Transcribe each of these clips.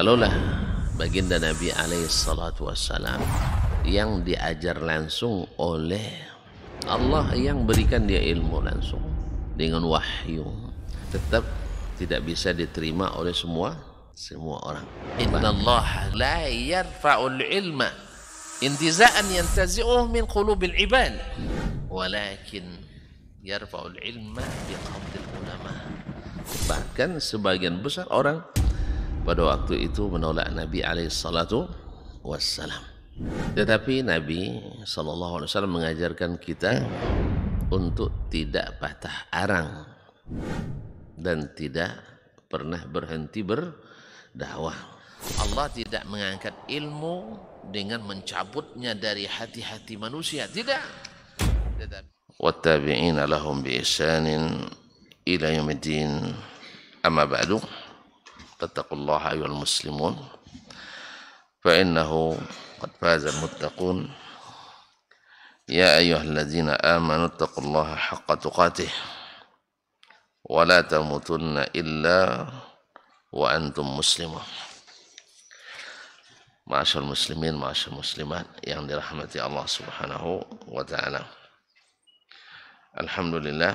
Kalaulah baginda Nabi alaihi salatu wassalam yang diajar langsung oleh Allah, yang berikan dia ilmu langsung dengan wahyu, tetap tidak bisa diterima oleh semua orang. Innallaha la yarfa'ul ilma intiza'an yantazi'uhu min qulubil ibad, walakin yarfa'ul ilma biqabdil ulama. Bahkan sebagian besar orang pada waktu itu menolak Nabi alaihi salatu wassalam. Tetapi Nabi sallallahu alaihi wasallam mengajarkan kita untuk tidak patah arang dan tidak pernah berhenti berdakwah. Allah tidak mengangkat ilmu dengan mencabutnya dari hati-hati manusia, tidak. Wattabi'ina lahum bi ihsanin ila yaumiddin. Amma ba'du. Fattaqullaha ayyuhal muslimun fa innahu qad faza al-muttaqun. Ya ayyuhalladzina amanu taqullaha haqqa tuqatih wa la tamutunna illa wa antum muslimun. Ma'asyar muslimin, ma'asyar muslimat yang dirahmati Allah Subhanahu wa taala. Alhamdulillah,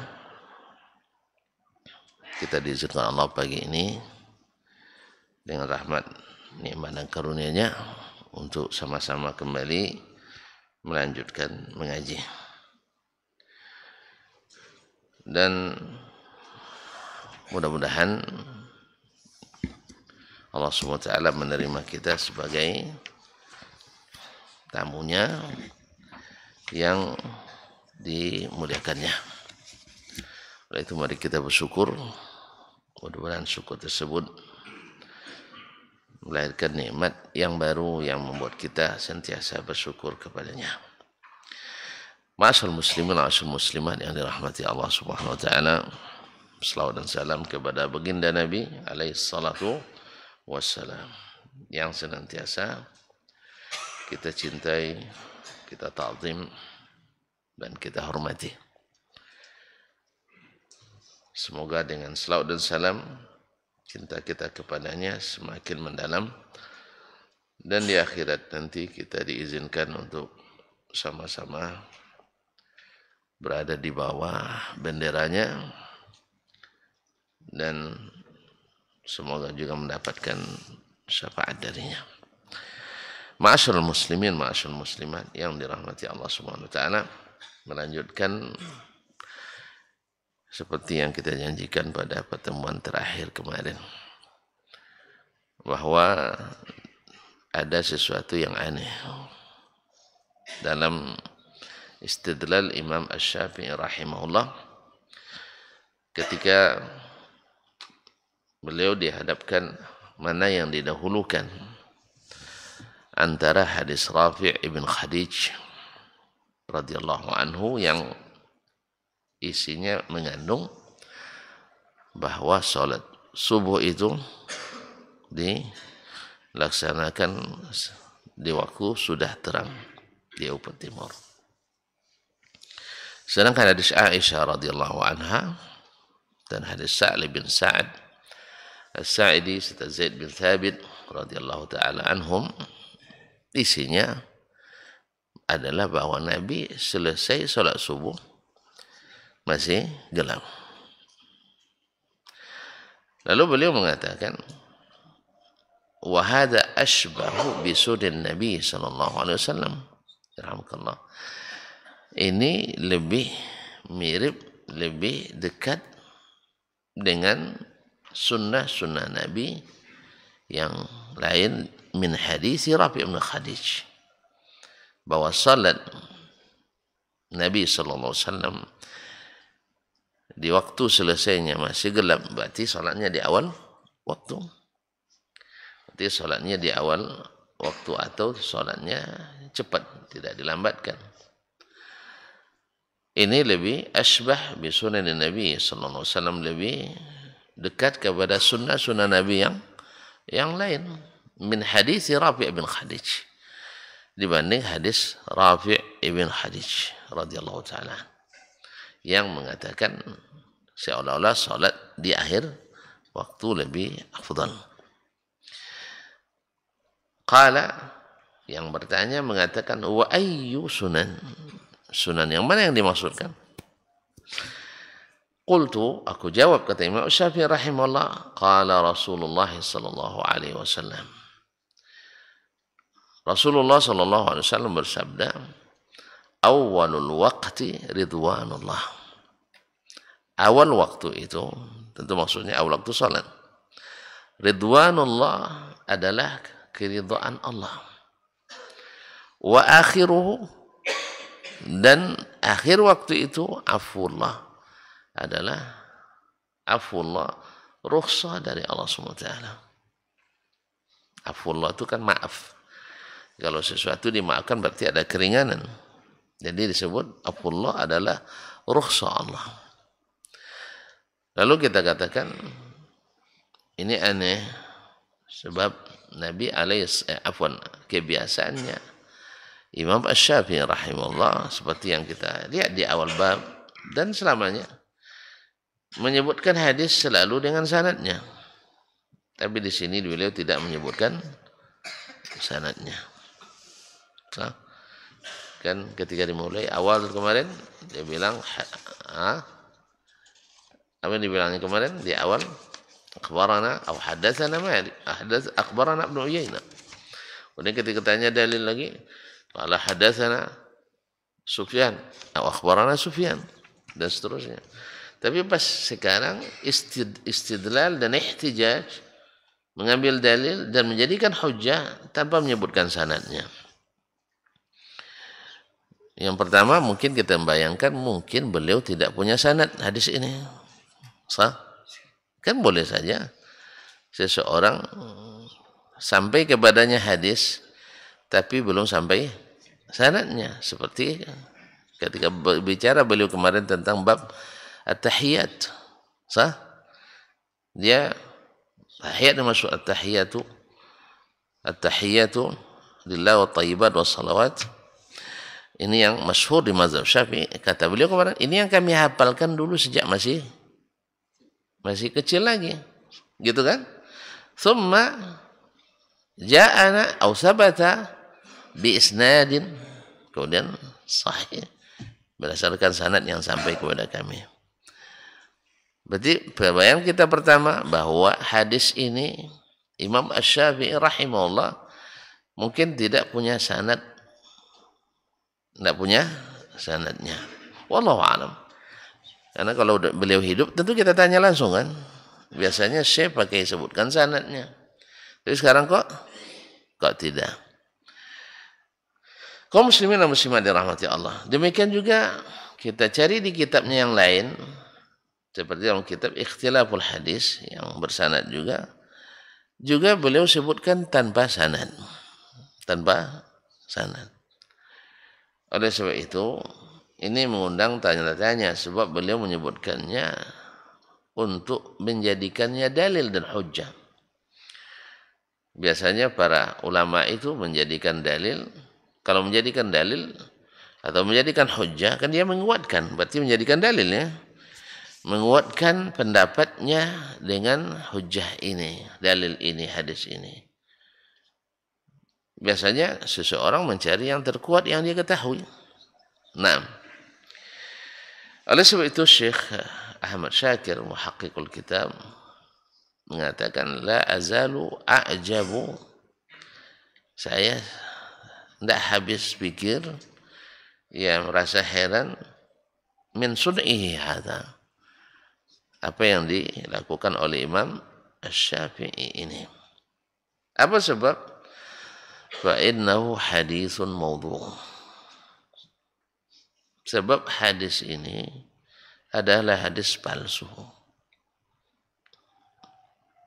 kita diizinkan Allah pagi ini dengan rahmat, nikmat dan karunia-Nya untuk sama-sama kembali melanjutkan mengaji. Dan mudah-mudahan Allah SWT menerima kita sebagai tamunya yang dimuliakannya. Oleh itu mari kita bersyukur. Mudah-mudahan syukur tersebut melahirkan nikmat yang baru yang membuat kita sentiasa bersyukur kepadanya. Ma'asyar muslimin, ma'asyar muslimat yang dirahmati Allah Subhanahu wa taala. Selawat dan salam kepada baginda Nabi alaihi salatu wassalam yang senantiasa kita cintai, kita ta'zim dan kita hormati. Semoga dengan selawat dan salam cinta kita kepadanya semakin mendalam, dan di akhirat nanti kita diizinkan untuk sama-sama berada di bawah benderanya, dan semoga juga mendapatkan syafaat darinya. Ma'asyarul muslimin, ma'asyarul muslimat yang dirahmati Allah Subhanahu wa taala, melanjutkan seperti yang kita janjikan pada pertemuan terakhir kemarin, bahwa ada sesuatu yang aneh dalam istidlal Imam Asy-Syafi'i rahimahullah ketika beliau dihadapkan mana yang didahulukan antara hadis Rafi' ibn Khadij radhiyallahu anhu yang isinya mengandung bahwa sholat subuh itu dilaksanakan di waktu sudah terang di ufuk timur. Sedangkan hadis Aisyah radhiyallahu anha dan hadis Sa'li bin Sa'ad As-Sa'idi serta Zaid bin Thabit radhiyallahu taala anhum isinya adalah bahwa Nabi selesai sholat subuh masih gelap. Lalu beliau mengatakan, wa hadza ashbahu bi sunnah Nabi sallallahu alaihi wasallam. Rahmatullah. Ini lebih mirip, lebih dekat dengan sunnah Nabi yang lain min hadis Rafi' bin Khadij, bahwa salat Nabi sallallahu alaihi wasallam di waktu selesainya masih gelap, berarti salatnya di awal waktu. Berarti salatnya di awal waktu atau salatnya cepat, tidak dilambatkan. Ini lebih asbah bi sunan Nabi sallallahu alaihi wasallam, lebih dekat kepada sunnah Nabi yang lain min hadis Rafi' bin Khadij dibanding hadis Rafi' ibn Khadij radhiyallahu taala yang mengatakan seolah-olah salat di akhir waktu lebih afdal. Qala, yang bertanya mengatakan, wa ayyu sunan? Sunan yang mana yang dimaksudkan? Qultu, aku jawab, kata Imam Syafi'i rahimahullah, qala Rasulullah sallallahu alaihi wasallam. Rasulullah sallallahu alaihi wasallam bersabda, awalul waqti ridwanullah. Awal waktu itu, tentu maksudnya awal waktu salat. Ridwanullah adalah keridhaan Allah. Wa akhiruhu, dan akhir waktu itu afullah, adalah afullah, rukhsah dari Allah SWT. Afullah itu kan maaf. Kalau sesuatu dimaafkan berarti ada keringanan. Jadi disebut afullah adalah rukhsah Allah. Lalu kita katakan ini aneh, sebab Nabi kebiasaannya Imam Asy-Syafi'i rahimahullah, seperti yang kita lihat di awal bab dan selamanya, menyebutkan hadis selalu dengan sanadnya. Tapi di sini beliau tidak menyebutkan sanadnya. Kan ketika dimulai awal kemarin dia bilang apa yang dibilangnya kemarin di awal, akhbarana atau hadatsana Malik, akhbarana Ibnu Uyainah. Kemudian ketika tanya dalil lagi, qala hadatsana Sufyan atau akhbarana Sufyan, dan seterusnya. Tapi pas sekarang istidlal dan ihtijaj, mengambil dalil dan menjadikan hujjah tanpa menyebutkan sanadnya. Yang pertama, mungkin kita membayangkan mungkin beliau tidak punya sanad hadis ini. Sah? Kan boleh saja seseorang sampai kepadanya hadis tapi belum sampai sanadnya, seperti ketika bicara beliau kemarin tentang bab at-tahiyat. Sah? Dia tahiyat maksud at-tahiyatu lillah wa thayyibat wa salawat. Ini yang masyhur di mazhab Syafi'i. Kata beliau kemarin, ini yang kami hafalkan dulu sejak masih kecil lagi. Gitu kan? Thumma ja'ana aw sabata bi isnadin, kemudian sahih berdasarkan sanad yang sampai kepada kami. Berarti bayang kita pertama bahwa hadis ini Imam Asy-Syafi'i rahimahullah mungkin tidak punya sanad, tidak punya sanadnya. Wallahu a'lam. Karena kalau beliau hidup tentu kita tanya langsung kan. Biasanya Syekh pakai sebutkan sanadnya. Tapi sekarang kok tidak. Kaum muslimin dan muslimat dirahmati Allah. Demikian juga kita cari di kitabnya yang lain, seperti dalam kitab Ikhtilaful Hadis yang bersanad juga beliau sebutkan tanpa sanad. Oleh sebab itu, ini mengundang tanya-tanya, sebab beliau menyebutkannya untuk menjadikannya dalil dan hujjah. Biasanya para ulama itu menjadikan dalil, kalau menjadikan dalil atau menjadikan hujjah, kan dia menguatkan, berarti menjadikan dalilnya. Menguatkan pendapatnya dengan hujjah ini, dalil ini, hadis ini. Biasanya seseorang mencari yang terkuat yang dia ketahui. Nah, oleh sebab itu Syekh Ahmad Syakir, muhaqqiqul kitab, mengatakan, la azalu a'jabu, saya tidak habis pikir, ya merasa heran, min sun'ihi hadha, apa yang dilakukan oleh Imam Asy-Syafi'i ini. Apa sebab? Fa innahu haditsun maudhu'. Sebab hadis ini adalah hadis palsu.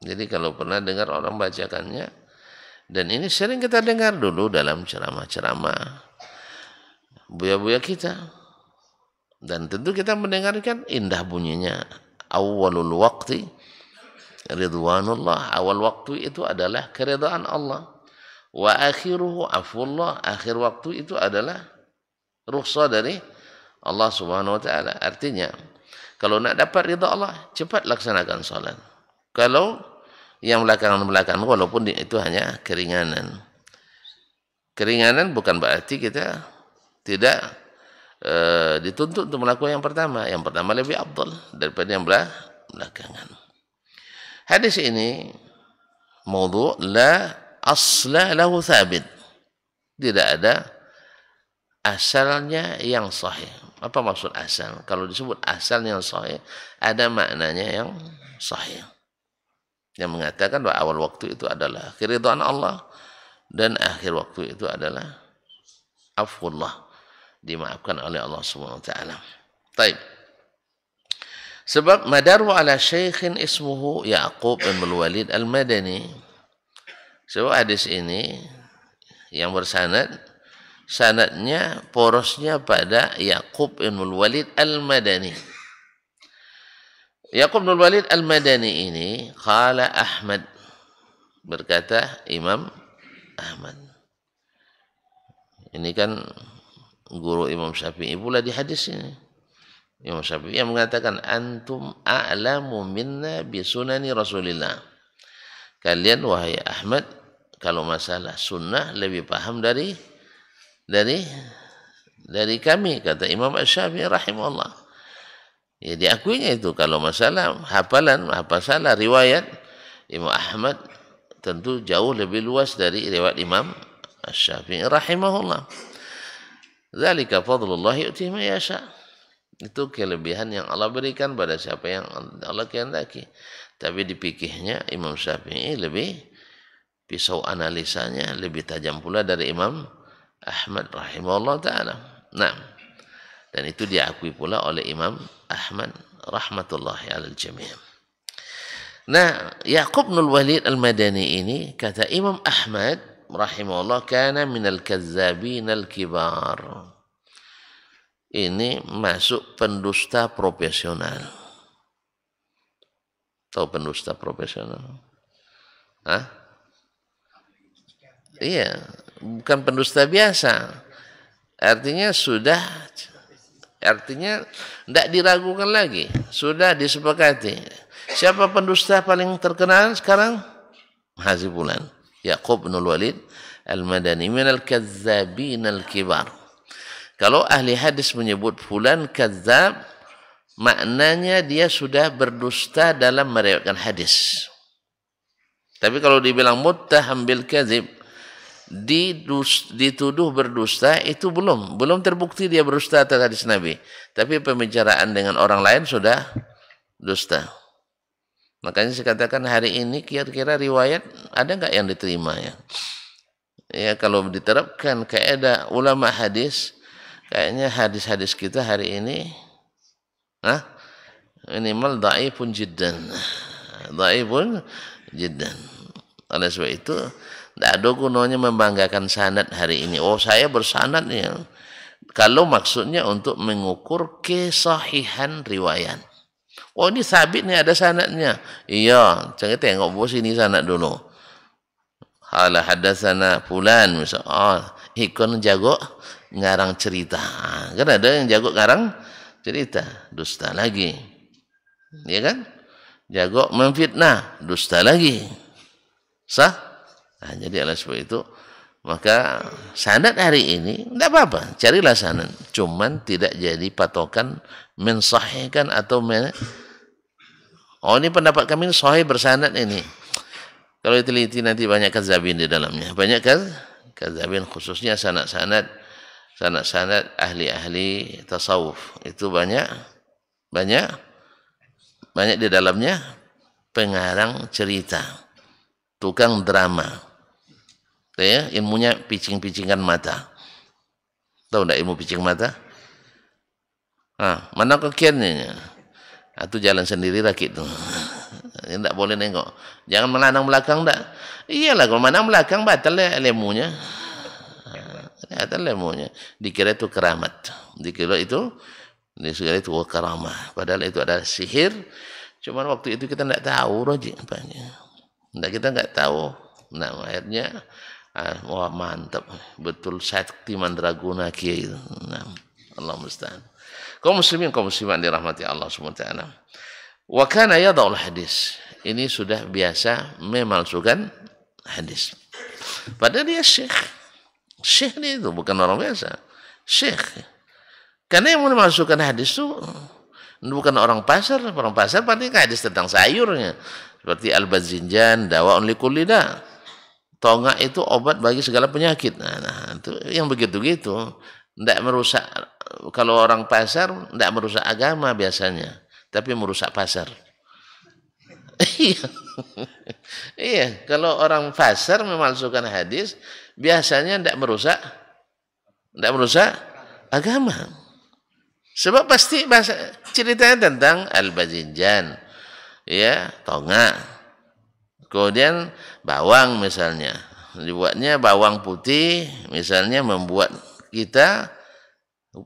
Jadi kalau pernah dengar orang bacakannya, dan ini sering kita dengar dulu dalam ceramah-ceramah buya-buya kita, dan tentu kita mendengarkan indah bunyinya. Awalul waqti ridwanullah, awal waktu itu adalah keridhaan Allah. Wa akhiruhu afullah, akhir waktu itu adalah rukhsah dari Allah Subhanahu wa taala. Artinya, kalau nak dapat ridha Allah, cepat laksanakan salat. Kalau yang belakang-belakang, walaupun itu hanya keringanan, Keringanan bukan berarti kita tidak dituntut untuk melakukan yang pertama. Yang pertama lebih afdal daripada yang belakangan. Hadis ini maudhu' la asla lahu thabit. Tidak ada asalnya yang sahih. Apa maksud asal? Kalau disebut asal yang sahih, ada maknanya yang sahih. Yang mengatakan bahwa awal waktu itu adalah keridhaan Allah dan akhir waktu itu adalah afwullah, dimaafkan oleh Allah Subhanahu wa taala. Baik. Sebab madaru ala syaikhin ismuhu Ya'qub bin Walid al-Madani. Sebab hadis ini yang bersanad, sanadnya porosnya pada Ya'qub bin Walid al-Madani. Ya'qub bin Walid al-Madani ini qala Ahmad, berkata Imam Ahmad. Ini kan guru Imam Syafi'i pula di hadis ini. Imam Syafi'i yang mengatakan antum a'lamu minna bi sunani Rasulillah. Kalian wahai Ahmad kalau masalah sunnah lebih paham dari kami, kata Imam Syafi'i rahimahullah. Ya diakuinya itu kalau masalah hafalan riwayat Imam Ahmad tentu jauh lebih luas dari riwayat Imam Syafi'i rahimahullah. Dzalika fadlullah yu'tihi man yasha. Itu kelebihan yang Allah berikan pada siapa yang Allah kehendaki. Tapi di fikihnya Imam Syafi'i lebih pisau analisanya lebih tajam pula dari Imam Ahmad rahimahullah ta'ala. Nah, dan itu diakui pula oleh Imam Ahmad rahmatullahi alal jami'. Nah, Ya'qub bin Walid al-Madani ini kata Imam Ahmad rahimahullah kana minal kazzabin al-kibar. Ini masuk pendusta profesional. Tahu pendusta profesional? Hah? Iya, bukan pendusta biasa. Artinya tidak diragukan lagi, sudah disepakati. Siapa pendusta paling terkenal sekarang? Hazibulan, Ya'qub bin Walid al-Madani minal kazzabin al-kibar. Kalau ahli hadis menyebut fulan kazzab, maknanya dia sudah berdusta dalam meriwayatkan hadis. Tapi kalau dibilang muttaham bil kadzib, dituduh berdusta, itu belum terbukti dia berdusta atas hadis Nabi. Tapi pembicaraan dengan orang lain sudah dusta. Makanya saya katakan hari ini kira-kira riwayat ada enggak yang diterima ya? Ya kalau diterapkan kaidah ulama hadis, kayaknya hadis-hadis kita hari ini minimal dhaifun jiddan. Dhaifun jiddan. Oleh sebab itu tidak ada gunanya membanggakan sanad hari ini. Oh, saya bersanad nih. Kalau maksudnya untuk mengukur kesahihan riwayat. Oh, ini sabit nih ada sanadnya. Iya, jangan tengok bos ini sanad dulu. Hala hadatsana fulan misal. Oh, ikon jago ngarang cerita. Kan ada yang jago ngarang cerita, dusta lagi. Ya kan? Jago memfitnah, dusta lagi. Sah? Nah, jadi oleh sebab itu maka sanad hari ini tidak apa-apa, carilah sanad. Cuman tidak jadi patokan mensahihkan atau oh ini pendapat kami sahih bersanad ini. Kalau diteliti nanti banyak kadzabin di dalamnya. Banyak kadzabin khususnya sanad-sanad ahli-ahli tasawuf. Itu banyak di dalamnya pengarang cerita, tukang drama. Ya, ilmunya picing-picingan mata. Tahu enggak ilmu picing mata? Mana kekiannya? Atau jalan sendiri rakit tuh. Tidak boleh nengok. Jangan melandang belakang enggak. Iyalah kalau melandang belakang batal ilmunya. Batal ilmunya. Dikira itu keramat. Dikira itu karamah. Padahal itu adalah sihir. Cuman waktu itu kita tidak tahu roji. Kita tidak tahu. Nah, akhirnya wah mantap, betul sakti mandraguna kiai. Nah, Allah musta'an. Kaum muslimin kaum muslimat dirahmati Allah Subhanahu wa taala. Wa kana yad'ul hadis. Ini sudah biasa memalsukan hadis. Padahal dia syekh. Syekh itu bukan orang biasa. Syekh. Karena yang memasukkan hadis itu bukan orang pasar. Orang pasar pasti hadis tentang sayurnya. Seperti al-bazinjan, dawa'un likulli da'. Tonga itu obat bagi segala penyakit. Nah, itu yang begitu-gitu. Tidak merusak. Kalau orang pasar, tidak merusak agama biasanya. Tapi merusak pasar. Iya. Iya, kalau orang pasar memalsukan hadis, biasanya tidak merusak agama. Sebab pasti ceritanya tentang al-bazinjan, ya, tonga. Kemudian bawang misalnya, dibuatnya bawang putih, misalnya membuat kita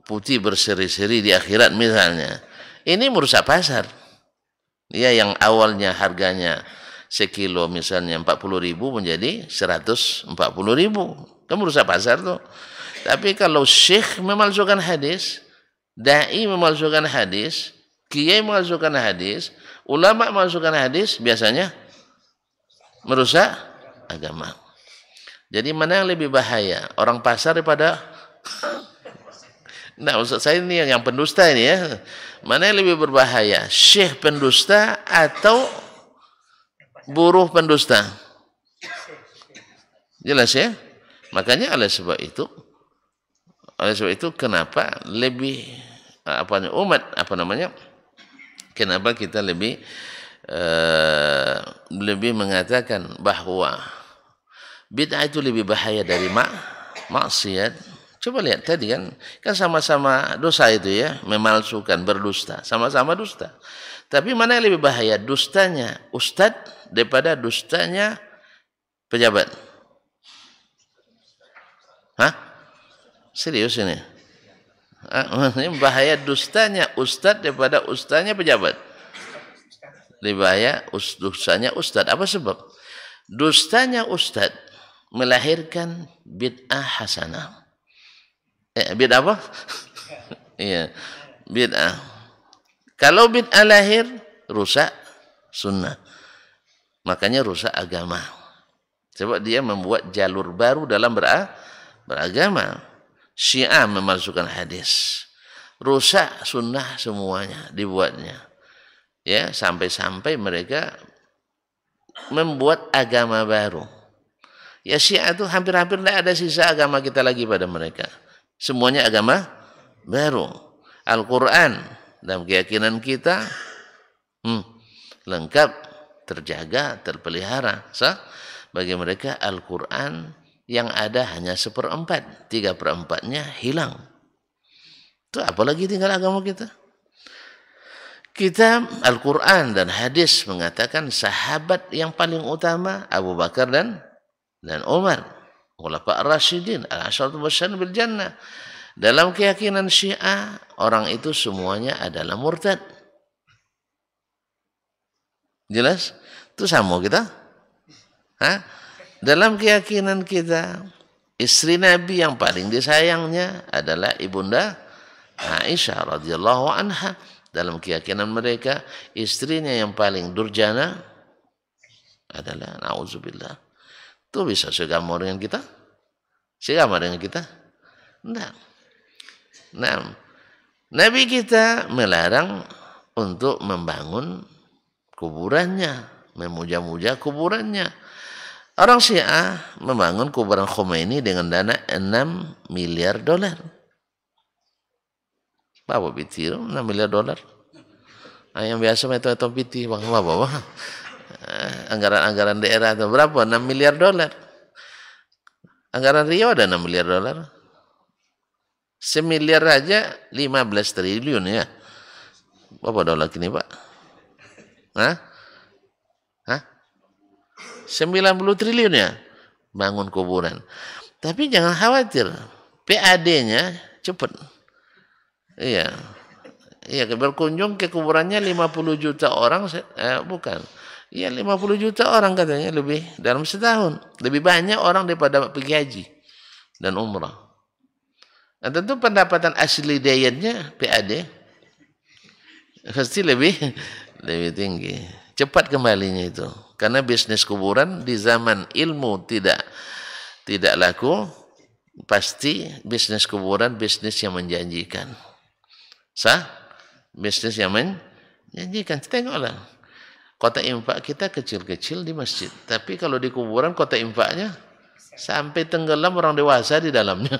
putih berseri-seri di akhirat misalnya. Ini merusak pasar. Ya, yang awalnya harganya sekilo misalnya 40.000 menjadi 140.000. Kan merusak pasar tuh. Tapi kalau syekh memalsukan hadis, dai memalsukan hadis, kiai memalsukan hadis, ulama memalsukan hadis, biasanya merusak agama. Jadi mana yang lebih bahaya? Orang pasar daripada nah, maksud saya ini yang pendusta ini ya. Mana yang lebih berbahaya? Syekh pendusta atau buruh pendusta? Jelas ya? Makanya oleh sebab itu kenapa lebih kenapa kita lebih mengatakan bahwa bid'ah itu lebih bahaya dari maksiat. Coba lihat tadi kan sama-sama dosa itu ya, memalsukan, berdusta, sama-sama dusta. Tapi mana yang lebih bahaya? Dustanya ustadz daripada dustanya pejabat? Hah? Serius ini? Ini bahaya dustanya ustadz daripada ustadznya pejabat. Lebih bahaya dustanya ustadz. Apa sebab? Dustanya ustadz melahirkan bid'ah hasanah. Bid'ah apa? Iya, bid'ah. Kalau bid'ah lahir, rusak sunnah. Makanya rusak agama. Sebab dia membuat jalur baru dalam beragama. Syiah memalsukan hadis. Rusak sunnah semuanya dibuatnya. Ya, sampai-sampai mereka membuat agama baru. Ya, Syiah itu hampir-hampir tidak ada sisa agama kita lagi pada mereka. Semuanya agama baru. Al-Quran dalam keyakinan kita lengkap, terjaga, terpelihara. Bagi mereka Al-Quran yang ada hanya 1/4, 3/4-nya hilang. Itu apalagi tinggal agama kita. Kita Al-Quran dan hadis mengatakan sahabat yang paling utama Abu Bakar dan Umar. Khulafa ar-rasyidin al-'asharatul mubasysyirina bil jannah. Dalam keyakinan Syiah, orang itu semuanya adalah murtad. Jelas? Itu sama kita? Hah? Dalam keyakinan kita, istri Nabi yang paling disayangnya adalah Ibunda Aisyah radhiyallahu anha. Dalam keyakinan mereka, istrinya yang paling durjana adalah na'udzubillah. Itu bisa segama dengan kita? Segama dengan kita? Tidak. Nah, Nabi kita melarang untuk membangun kuburannya, memuja-muja kuburannya. Orang Syiah membangun kuburan Khomeini dengan dana 6 miliar dolar. Bapak bitir 6 miliar dolar. Yang biasa itu piti bang bapak. Anggaran daerah itu berapa? 6 miliar dolar. Anggaran Riau ada 6 miliar dolar. Semiliar aja 15 triliun ya. Berapa dolar kini Pak? Hah? 90 triliun ya bangun kuburan. Tapi jangan khawatir, PAD-nya cepat. Iya. Iya, berkunjung ke kuburannya 50 juta orang, bukan. Iya, 50 juta orang katanya lebih dalam setahun. Lebih banyak orang daripada pergi haji dan umrah. Nah, tentu pendapatan asli dayanya PAD pasti lebih tinggi. Cepat kembalinya itu. Karena bisnis kuburan di zaman ilmu tidak laku, pasti bisnis kuburan bisnis yang menjanjikan. Sah? Bisnis yang menjanjikan. Tengoklah. Kota infak kita kecil-kecil di masjid. Tapi kalau di kuburan kota infaknya sampai tenggelam orang dewasa di dalamnya.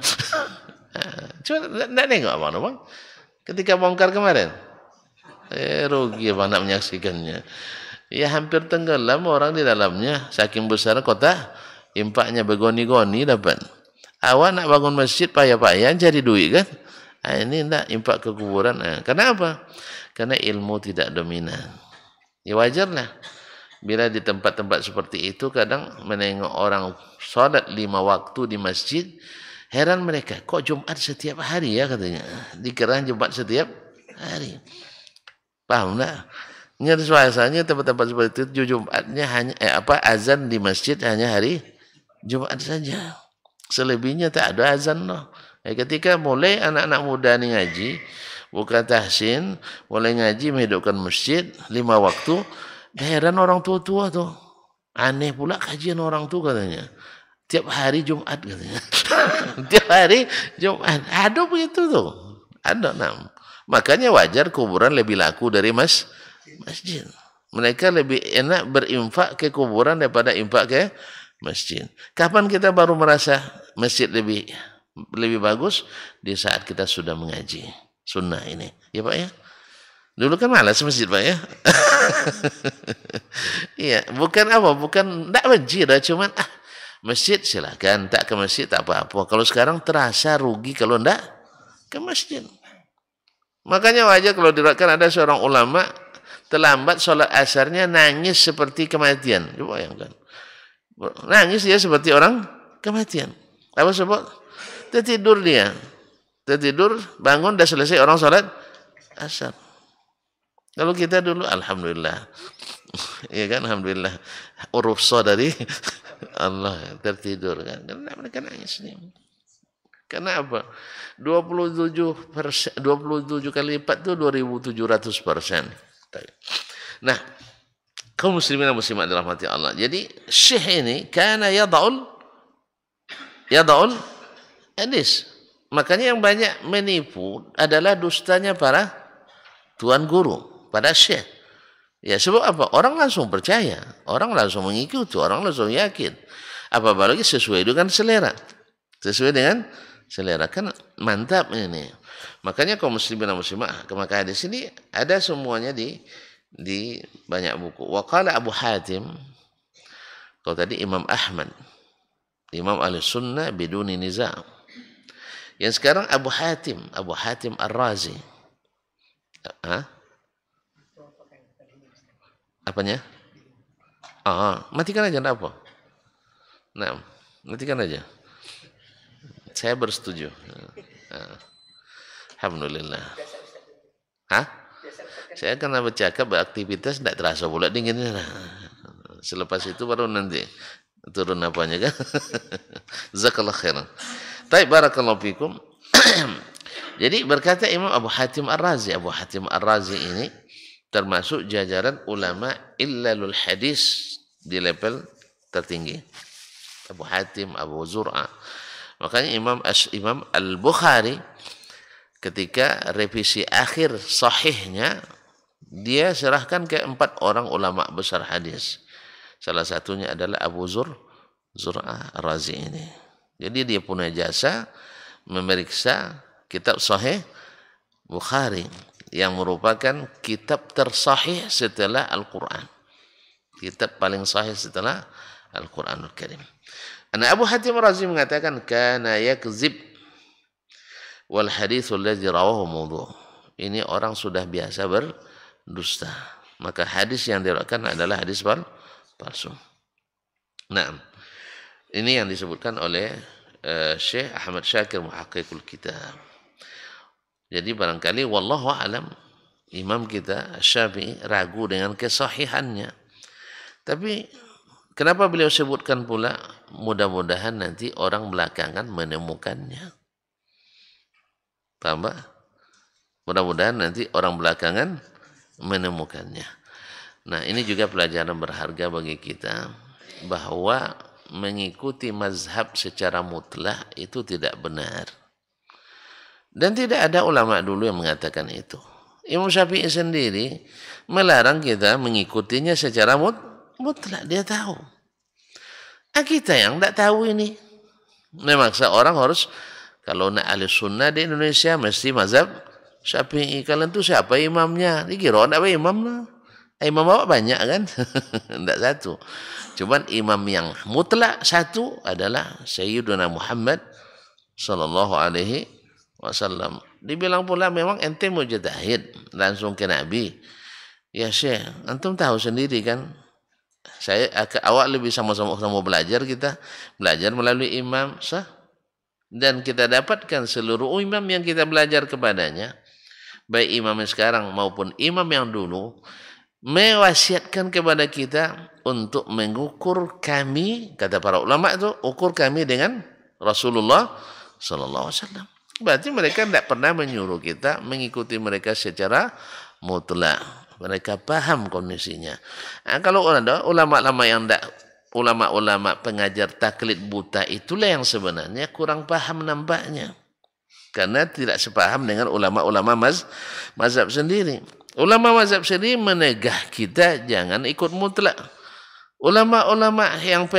Cuma tidak nengok abang. Ketika bongkar kemarin. Rugi abang nak menyaksikannya. Ya hampir tenggelam orang di dalamnya. Saking besar kota infaknya begoni-goni dapat. Awak nak bangun masjid payah-payah cari duit kan. Ini tidak infak ke kuburan. Kenapa? Karena ilmu tidak dominan. Ya wajarlah. Bila di tempat-tempat seperti itu kadang menengok orang sholat 5 waktu di masjid, heran mereka, kok Jumat setiap hari ya katanya. Dikira Jumat setiap hari. Paham tak? Nyata suasanya tempat-tempat seperti itu Jumatnya hanya azan di masjid hanya hari Jumat saja. Selebihnya tak ada azan loh. Ketika mulai anak-anak muda ni ngaji, bukan tahsin, mulai ngaji menghidupkan masjid 5 waktu, heran orang tua-tua tuh. Aneh pula kajian orang tua katanya. Tiap hari Jumat katanya. Tiap hari Jumat. Ada begitu tuh. Ada nam. Makanya wajar kuburan lebih laku dari masjid. Mereka lebih enak berinfak ke kuburan daripada infak ke masjid. Kapan kita baru merasa masjid lebih bagus? Di saat kita sudah mengaji sunnah ini. Ya Pak ya? Dulu kan malas masjid Pak ya? Iya, bukan apa? Bukan tak benci dah, cuman masjid silakan, tak ke masjid tak apa-apa. Kalau sekarang terasa rugi kalau ndak ke masjid. Makanya wajar kalau diriwayatkan ada seorang ulama terlambat sholat asarnya nangis seperti kematian. Coba bayangkan. Nangis dia seperti orang kematian. Apa sebab? Tertidur dia. Tertidur, bangun, dah selesai orang sholat asar. Kalau kita dulu, alhamdulillah. Ya kan, alhamdulillah. Urufsa dari Allah tertidur kan. Karena mereka nangis nih. Karena apa? 27 kali lipat itu 2.700%. Nah, kaum muslimin dan muslimat dirahmati Allah. Jadi syekh ini karena yada'ul hadis. Makanya yang banyak menipu adalah dustanya para tuan guru, pada syekh. Ya sebab apa? Orang langsung percaya, orang langsung mengikuti, orang langsung yakin. Apalagi sesuai dengan selera. Sesuai dengan selera kan mantap ini. Makanya kaum muslimin dan muslimat, maka hadis ini ada semuanya di banyak buku. Wa qala Abu Hatim, kalau tadi Imam Ahmad, Imam Ahlussunnah biduni niza'. Yang sekarang Abu Hatim Ar-Razi. Apanya? Matikan aja, enggak apa. Nah, matikan aja. Saya bersetuju. Alhamdulillah. Saya karena bercakap, beraktivitas, tidak terasa pula dinginnya. Selepas itu baru nanti turun apanya kan. Jazakallahu khairan. Baik, barakallahu fikum. Jadi berkata Imam Abu Hatim Ar-Razi. Abu Hatim Ar-Razi ini termasuk jajaran ulama illalul hadis di level tertinggi. Abu Hatim, Abu Zur'ah. Makanya Imam Al-Bukhari ketika revisi akhir sahihnya, dia serahkan ke 4 orang ulama besar hadis. Salah satunya adalah Abu Zur'ah Ar-Razi ini. Jadi dia punya jasa memeriksa kitab Sahih Bukhari yang merupakan kitab tersahih setelah Al-Quran. Kitab paling sahih setelah Al-Quranul Karim. Abu Hatim Ar-Razi mengatakan kana yakzib wal haditsul ladzi rawahu mawdu'. Ini orang sudah biasa berdusta. Maka hadis yang diriwayatkan adalah hadis palsu. Nah, ini yang disebutkan oleh Syekh Ahmad Syakir Muhaqqiqul Kitab. Jadi barangkali wallahu alam imam kita Syafi'i ragu dengan kesahihannya. Tapi kenapa beliau sebutkan pula mudah-mudahan nanti orang belakangan menemukannya. Paham tak? Mudah-mudahan nanti orang belakangan menemukannya. Nah, ini juga pelajaran berharga bagi kita bahwa mengikuti mazhab secara mutlak itu tidak benar. Dan tidak ada ulama dulu yang mengatakan itu. Imam Syafi'i sendiri melarang kita mengikutinya secara mutlak. Dia tahu. Kita yang tidak tahu ini. Memaksa orang harus, kalau nak ahli sunnah di Indonesia mesti mazhab Syafi'i. Kalian tu siapa imamnya? Dikira tidak apa imam lah. Imam apa banyak kan? Tidak satu. Cuman imam yang mutlak satu adalah Sayyiduna Muhammad sallallahu alaihi wasallam. Dibilang pula memang ente mujtahid, langsung ke Nabi. Ya Syekh, antum tahu sendiri kan? Awak lebih sama-sama belajar, kita belajar melalui imam sah, dan kita dapatkan seluruh imam yang kita belajar kepadanya, baik imam yang sekarang maupun imam yang dulu, mewasiatkan kepada kita untuk mengukur kami, kata para ulama itu, ukur kami dengan Rasulullah sallallahu alaihi wasallam. Berarti mereka tidak pernah menyuruh kita mengikuti mereka secara mutlak. Mereka paham kondisinya. Nah, kalau ada ulama-ulama yang tidak, ulama-ulama pengajar taklid buta, itulah yang sebenarnya kurang paham nampaknya. Karena tidak sepaham dengan ulama-ulama mazhab sendiri. Ulama mazhab sendiri menegah kita jangan ikut mutlak. Ulama-ulama yang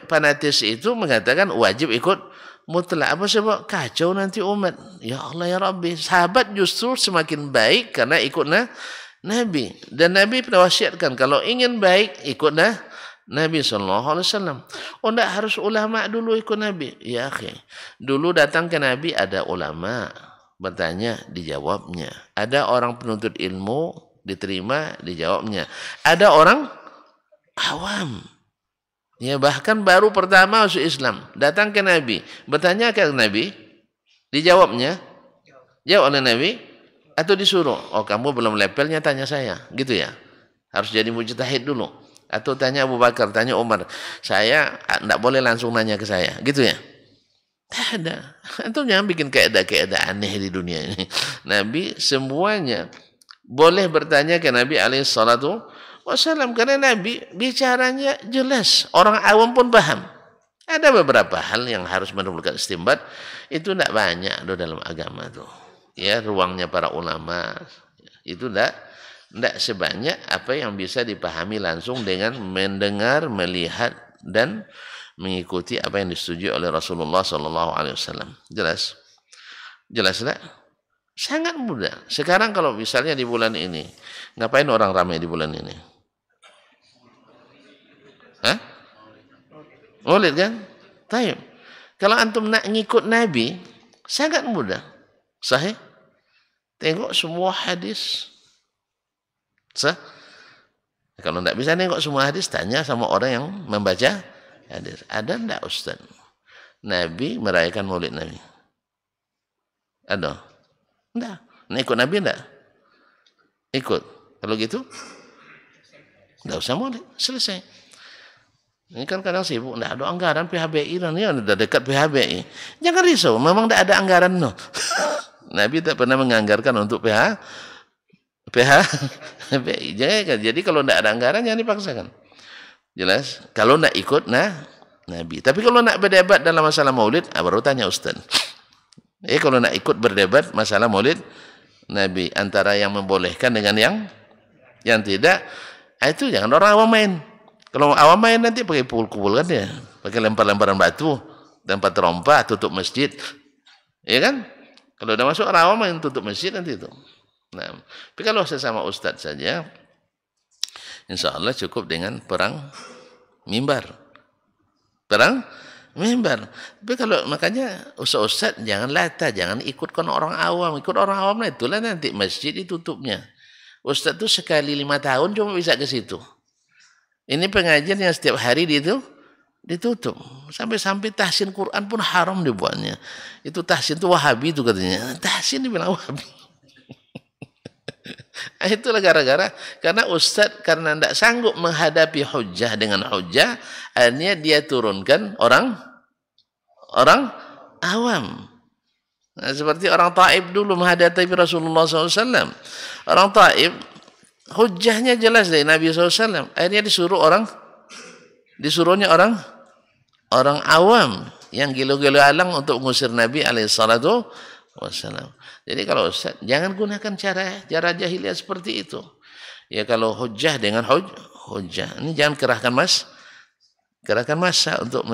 fanatis itu mengatakan wajib ikut mutlak. Apa sebab? Kacau nanti umat. Ya Allah ya Rabbi. Sahabat justru semakin baik karena ikut Nabi. Dan Nabi wasiatkan kalau ingin baik ikutlah Nabi sallallahu alaihi wasallam. Oh, tidak harus ulama dulu ikut Nabi. Ya akhi, dulu datang ke Nabi ada ulama, bertanya dijawabnya. Ada orang penuntut ilmu, diterima dijawabnya. Ada orang awam, ya bahkan baru pertama masuk Islam, datang ke Nabi, bertanya ke Nabi, dijawabnya, jawab oleh Nabi, atau disuruh, oh kamu belum levelnya tanya saya, gitu ya, harus jadi mujtahid dulu. Atau tanya Abu Bakar, tanya Umar, saya tidak boleh langsung nanya ke saya, gitu ya. Tidak ada. Antum jangan bikin keadaan aneh di dunia ini. Nabi semuanya boleh bertanya ke Nabi alaihi salatu wassalam, karena Nabi bicaranya jelas, orang awam pun paham. Ada beberapa hal yang harus memerlukan istinbat, itu tidak banyak dalam agama tuh. Ya, ruangnya para ulama itu tidak sebanyak apa yang bisa dipahami langsung dengan mendengar, melihat dan mengikuti apa yang disetujui oleh Rasulullah sallallahu alaihi wasallam. Jelas? Jelas tak? Sangat mudah. Sekarang kalau misalnya di bulan ini, ngapain orang ramai di bulan ini? Hah? Maulid kan? Tayyib. Kalau antum nak ngikut Nabi, sangat mudah. Sahih? Tengok semua hadis. Sah? Kalau tidak bisa nengok semua hadis, tanya sama orang yang membaca hadis. Ada tidak Ustaz? Nabi merayakan maulid Nabi? Ada? Tidak. Nak ikut Nabi tidak? Ikut. Kalau gitu, tidak usah maulid. Selesai. Ini kan kadang sibuk. Tidak ada anggaran PHBI. Ini sudah dekat PHBI. Jangan risau. Memang tidak ada anggaran. No. Nabi tak pernah menganggarkan untuk PHBI. Jadi kalau tidak ada anggaran jangan dipaksakan. Jelas? Kalau tidak ikut Nabi. Tapi kalau nak berdebat dalam masalah maulid, baru tanya Ustaz. Kalau nak ikut berdebat masalah maulid Nabi, antara yang membolehkan dengan yang tidak, itu jangan orang awam main. Kalau awam main nanti pakai pukul-pukul kan ya, pakai lempar-lemparan batu, tempat terompa, tutup masjid. Ya kan? Kalau udah masuk orang awam main tutup masjid nanti itu. Nah, tapi kalau sesama ustaz saja, insya Allah cukup dengan perang mimbar. Perang mimbar. Tapi kalau makanya ustaz jangan lata, jangan ikutkan orang awam. Ikut orang awam lah itulah nanti masjid ditutupnya. Ustaz itu sekali 5 tahun cuma bisa ke situ. Ini pengajian yang setiap hari ditutup. Sampai tahsin Quran pun haram dibuatnya. Itu tahsin itu Wahabi itu katanya. Tahsin dibilang Wahabi. Itulah gara-gara karena ustaz karena tidak sanggup menghadapi hujjah dengan hujjah, akhirnya dia turunkan orang awam. Nah, seperti orang Taif dulu menghadapi Rasulullah SAW. Orang Taif hujjahnya jelas dari Nabi SAW. Akhirnya disuruhnya orang orang awam yang gilo-gilo alang untuk mengusir Nabi alaihissalatu wassalam. Jadi kalau Ustaz, jangan gunakan cara jahiliyah seperti itu. Ya kalau hujjah dengan hujjah. Ini jangan kerahkan massa untuk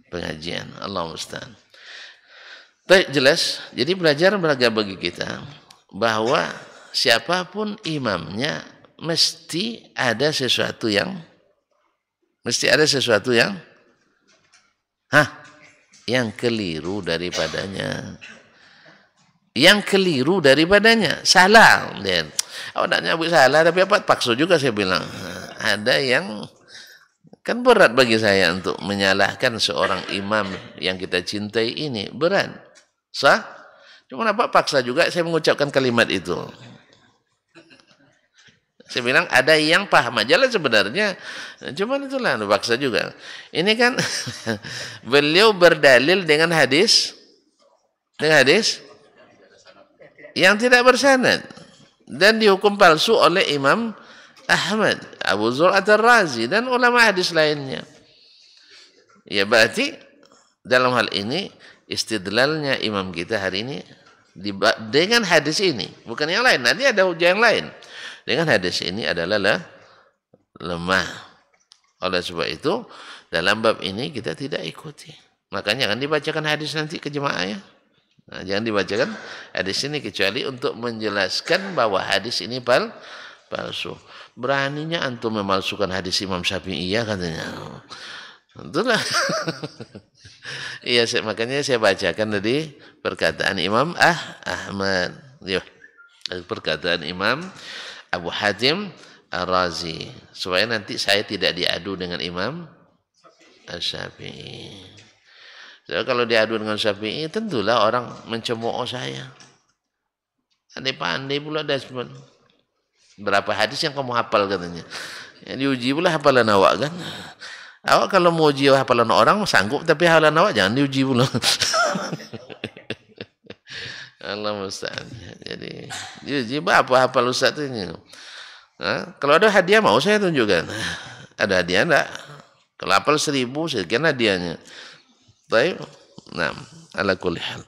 pengajian. Allah musta'an. Baik, jelas. Jadi pelajaran beragam bagi kita bahwa siapapun imamnya mesti ada sesuatu yang yang keliru daripadanya. Salah. Nak nyebut salah, tapi apa paksa juga saya bilang. Ada yang kan berat bagi saya untuk menyalahkan seorang imam yang kita cintai ini. Berat. Sah? Cuma apa paksa juga saya mengucapkan kalimat itu. Saya bilang ada yang paham aja lah sebenarnya. Cuman itulah paksa juga. Ini kan beliau berdalil dengan hadis yang tidak bersanad dan dihukum palsu oleh Imam Ahmad, Abu Zur'at Ar-Razi dan ulama hadis lainnya. Ya berarti dalam hal ini istidlalnya imam kita hari ini dengan hadis ini, bukan yang lain. Nanti ada hujah yang lain. Dengan hadis ini adalah lemah. Oleh sebab itu, dalam bab ini kita tidak ikuti. Makanya jangan dibacakan hadis nanti ke jemaah ya. Nah, jangan dibacakan hadis ini kecuali untuk menjelaskan bahwa hadis ini palsu. Beraninya antum memalsukan hadis Imam Syafi'i ya katanya. Itulah. Iya, makanya saya bacakan tadi perkataan Imam Ahmad. Ya. Perkataan Imam Abu Hatim Ar-Razi, supaya nanti saya tidak diadu dengan Imam Syafi'i. So, kalau diadu dengan Syafi'i, tentulah orang mencemooh saya. Pandai-pandai pula Desmond. Berapa hadis yang kamu hafal katanya? Ya, diuji pula hafalan awak kan. Awak kalau mau uji hafalan orang sanggup, tapi hafalan awak jangan diuji pula. Allah musta'an. Jadi diuji apa hafal Ustaz ini? Kalau ada hadiah mau saya tunjukkan. Ada hadiah enggak? Kalau hafal 1000 sekian hadiahnya. Baik. Nah, ala kulli hal.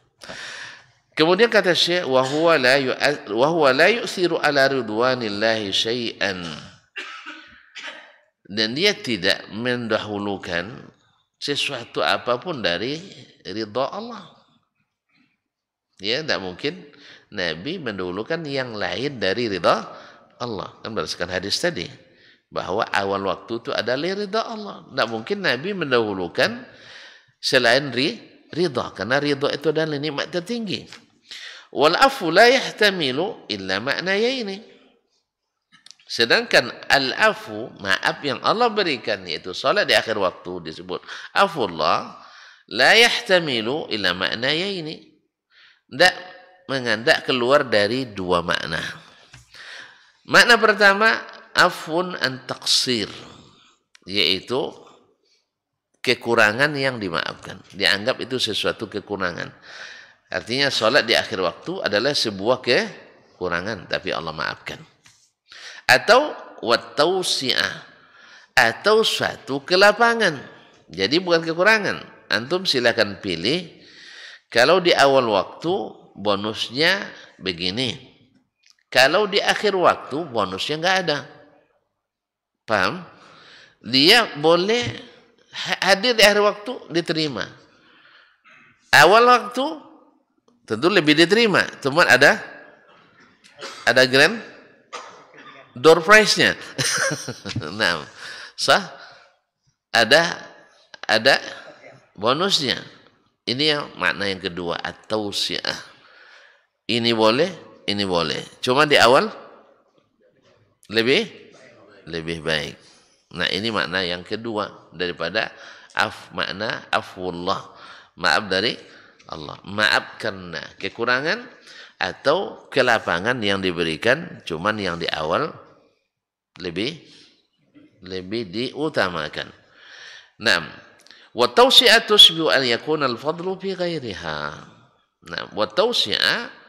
Kemudian kata Syekh, wa huwa la yu'thiru ala ridwanillahi syai'an. Dan dia tidak mendahulukan sesuatu apapun dari ridha Allah. Ya, tidak mungkin Nabi mendahulukan yang lain dari ridha Allah. Kan berdasarkan hadis tadi bahwa awal waktu itu adalah ridha Allah. Tidak mungkin Nabi mendahulukan selain ridha, karena ridha itu adalah nikmat tertinggi. Wal afu la yahtamilu illa ma'nayaini. Sedangkan al-afu, maaf yang Allah berikan, yaitu salat di akhir waktu disebut afullah, la yahtamilu illa ma'nayaini. Tidak keluar dari dua makna. Makna pertama, afun an taqsir, yaitu kekurangan yang dimaafkan. Dianggap itu sesuatu kekurangan. Artinya salat di akhir waktu adalah sebuah kekurangan, tapi Allah maafkan. Atau wattausi'ah, atau suatu kelapangan. Jadi bukan kekurangan. Antum silakan pilih. Kalau di awal waktu bonusnya begini. Kalau di akhir waktu bonusnya enggak ada. Paham? Dia boleh hadir di akhir waktu diterima. Awal waktu tentu lebih diterima. Cuma ada grand door prize-nya. Nah, sah ada bonusnya. Ini yang makna yang kedua, at-tausi'ah. Ini boleh, ini boleh. Cuma di awal lebih baik. Nah, ini makna yang kedua daripada makna afwullah. Maaf dari Allah. Maaf karena kekurangan atau kelapangan yang diberikan, cuman yang di awal lebih diutamakan. Nah, wa tausi'ah tusbihu an yakuna al-fadlu fi ghairiha. Nah, wa tausi'ah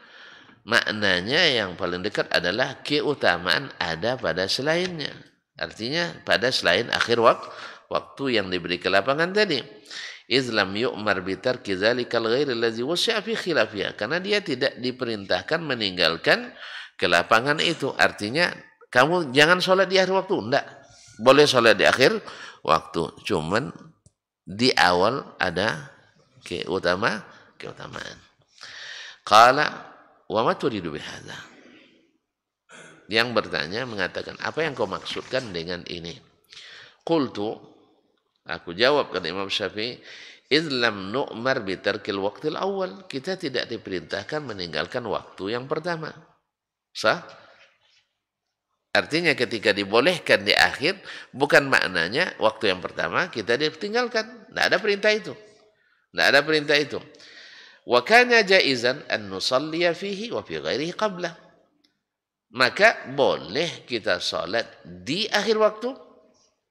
maknanya yang paling dekat adalah keutamaan ada pada selainnya. Artinya pada selain akhir waktu yang diberi kelapangan tadi. Islam yu'mar bitarki zalikal ghairi allazi wasi'a fi khilafiha, karena dia tidak diperintahkan meninggalkan kelapangan itu. Artinya kamu jangan sholat di akhir waktu, enggak. Boleh sholat di akhir waktu, cuman di awal ada keutamaan. Qala wa ma turidu bihadza. Yang bertanya mengatakan, apa yang kau maksudkan dengan ini? Qultu, aku jawab kata Imam Syafi'i, Islam nu'mar bitarkil waqtil awal. Kita tidak diperintahkan meninggalkan waktu yang pertama. Sah? Artinya ketika dibolehkan di akhir, bukan maknanya waktu yang pertama kita ditinggalkan. Tidak ada perintah itu. Tidak ada perintah itu. Wa kana jaizan an nusalliya fihi wa fi ghairihi qablah. Maka boleh kita sholat di akhir waktu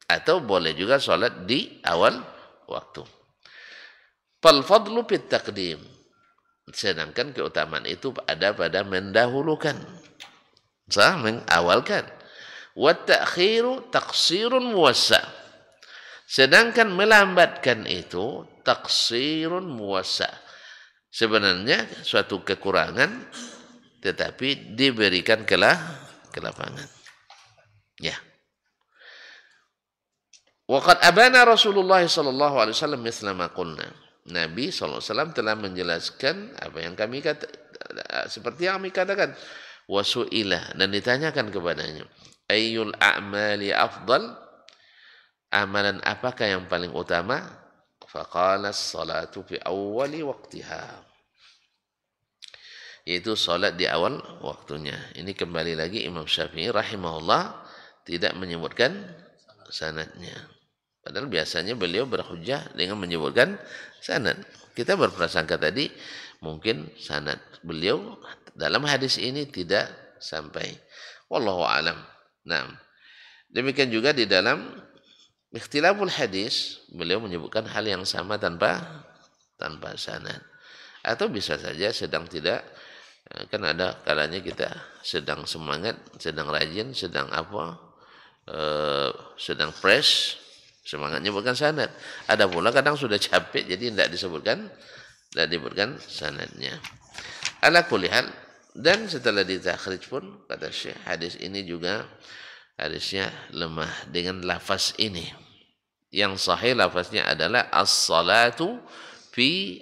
atau boleh juga sholat di awal waktu. Fal fadlu fit taqdim. Sedangkan keutamaan itu ada pada mendahulukan. Sah, mengawalkan. Wa ta'khiru taqsirun muwassa'. Sedangkan melambatkan itu taqsirun muwassa'. Sebenarnya suatu kekurangan tetapi diberikan kelapangan. Ya. Waqad abana Rasulullah sallallahu alaihi wasallam mithla ma qulna. Nabi sallallahu alaihi wasallam telah menjelaskan apa yang kami seperti yang kami katakan. Wasu'ilah, dan ditanyakan kepadanya, ayyul a'mali afdal? Amalan apakah yang paling utama? Faqala as-salatu fi awwali waqtiha. Yaitu salat di awal waktunya. Ini kembali lagi Imam Syafi'i rahimahullah tidak menyebutkan sanadnya. Padahal biasanya beliau berhujjah dengan menyebutkan sanad. Kita berprasangka tadi mungkin sanad beliau dalam hadis ini tidak sampai. Wallahu a'lam. Nah, demikian juga di dalam ikhtilaful hadis beliau menyebutkan hal yang sama tanpa sanad. Atau bisa saja sedang tidak. Kan ada kalanya kita sedang semangat, sedang rajin, sedang sedang fresh, semangatnya bukan sanad. Ada pula kadang sudah capek jadi tidak disebutkan sanadnya. Ala kulli hal, dan setelah ditakhrij pun kata Syekh, hadis ini juga hadisnya lemah dengan lafaz ini. Yang sahih lafaznya adalah as-salatu fi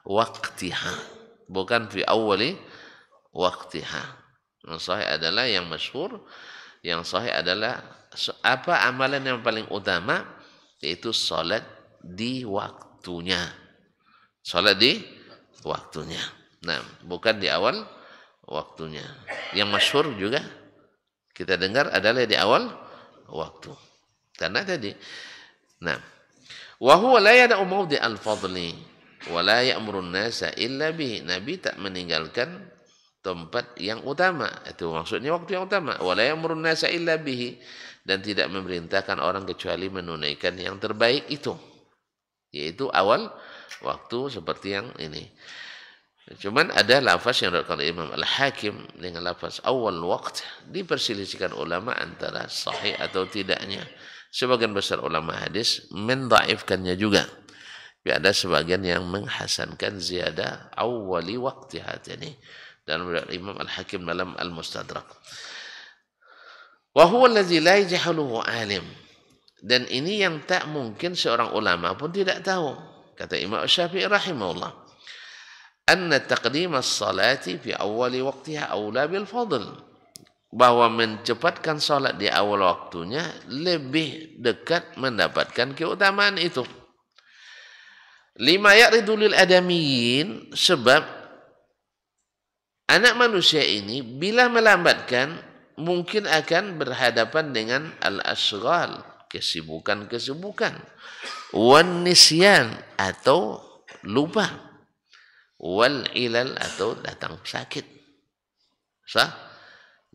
waqtiha, bukan fi awwali waqtiha. Yang sahih adalah yang masyhur, yang sahih adalah apa amalan yang paling utama, yaitu salat di waktunya. Salat di waktunya. Nah, bukan di awal waktunya. Yang masyhur juga kita dengar adalah di awal waktu. Karena tadi, nah, wa huwa la yada'u mawdi' al-fadli wa la ya'muru an-nasa illa bihi. Nabi tak meninggalkan tempat yang utama, itu maksudnya waktu yang utama. Wala ya'murun nasa illa bihi, dan tidak memerintahkan orang kecuali menunaikan yang terbaik itu, yaitu awal waktu seperti yang ini. Cuman ada lafaz yang dikatakan Imam Al-Hakim dengan lafaz awal waqt, diperselisihkan ulama antara sahih atau tidaknya. Sebagian besar ulama hadis mendhaifkannya juga. Tapi ada sebagian yang menghasankan ziyadah awali waqtiha ini. Dalam Imam Al-Hakim dalam Al-Mustadrak. Wa huwa allazi la yajhaluhu alim. Dan ini yang tak mungkin seorang ulama pun tidak tahu. Kata Imam Syafi'i rahimahullah, anna taqdim as-salati fi awwali waqtiha aula bil fadl. Bahwa mencepatkan salat di awal waktunya lebih dekat mendapatkan keutamaan itu. Lima ya'ridu lil adamiyyin, sebab anak manusia ini bila melambatkan mungkin akan berhadapan dengan al-asghal, kesibukan-kesibukan, wan nisyan atau lupa, wal ilal atau datang sakit. Sah?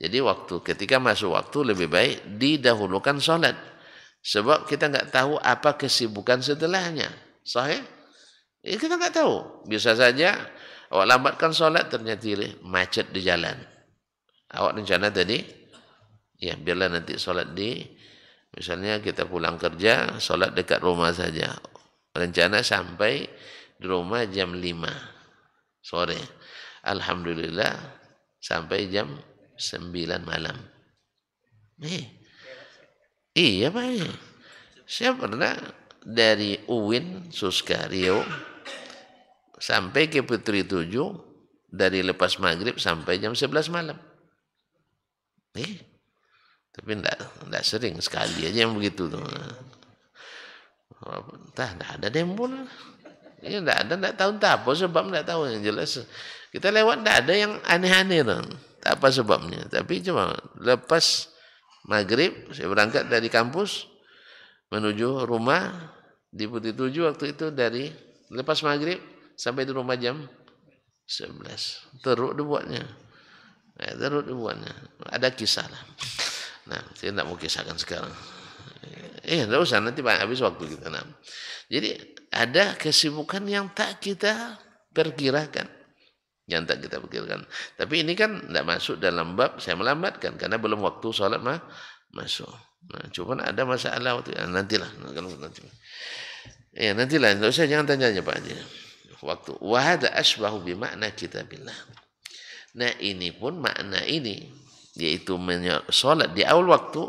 Jadi ketika masuk waktu lebih baik didahulukan salat. Sebab kita enggak tahu apa kesibukan setelahnya. Sahih? Kita enggak tahu. Bisa saja awak lambatkan sholat, ternyata macet di jalan. Awak rencana tadi, ya biarlah nanti sholat di Misalnya kita pulang kerja, sholat dekat rumah saja. Rencana sampai di rumah jam 5 sore. Alhamdulillah sampai jam 9 malam. Iya Pak. Saya pernah dari UIN, Suska, Riau, sampai ke Putri 7, dari lepas maghrib sampai jam 11 malam. Tapi enggak sering, sekali aja yang begitu tuh. Entah, enggak ada dempul. Ya enggak tahu entah apa sebab, enggak tahu, yang jelas kita lewat enggak ada yang aneh-aneh tuh. Tak apa sebabnya. Tapi cuma lepas maghrib saya berangkat dari kampus menuju rumah di Putri 7 waktu itu, dari lepas maghrib sampai di rumah jam 11. Teruk dibuatnya. Teruk dibuatnya. Ada kisah lah. Nah, saya tidak mau kisahkan sekarang. Tidak usah, nanti habis waktu kita. Nah. Jadi ada kesibukan yang tak kita perkirakan. Yang tak kita perkirakan. Tapi ini kan tidak masuk dalam bab saya melambatkan, karena belum waktu sholat masuk. Nah, cuma ada masalah waktu. Nantilah. Nantilah. Tidak usah, jangan tanya Pak Haji. Waktu. Wahada asbahu bimakna kitabillah. Nah, ini pun makna ini, yaitu solat di awal waktu,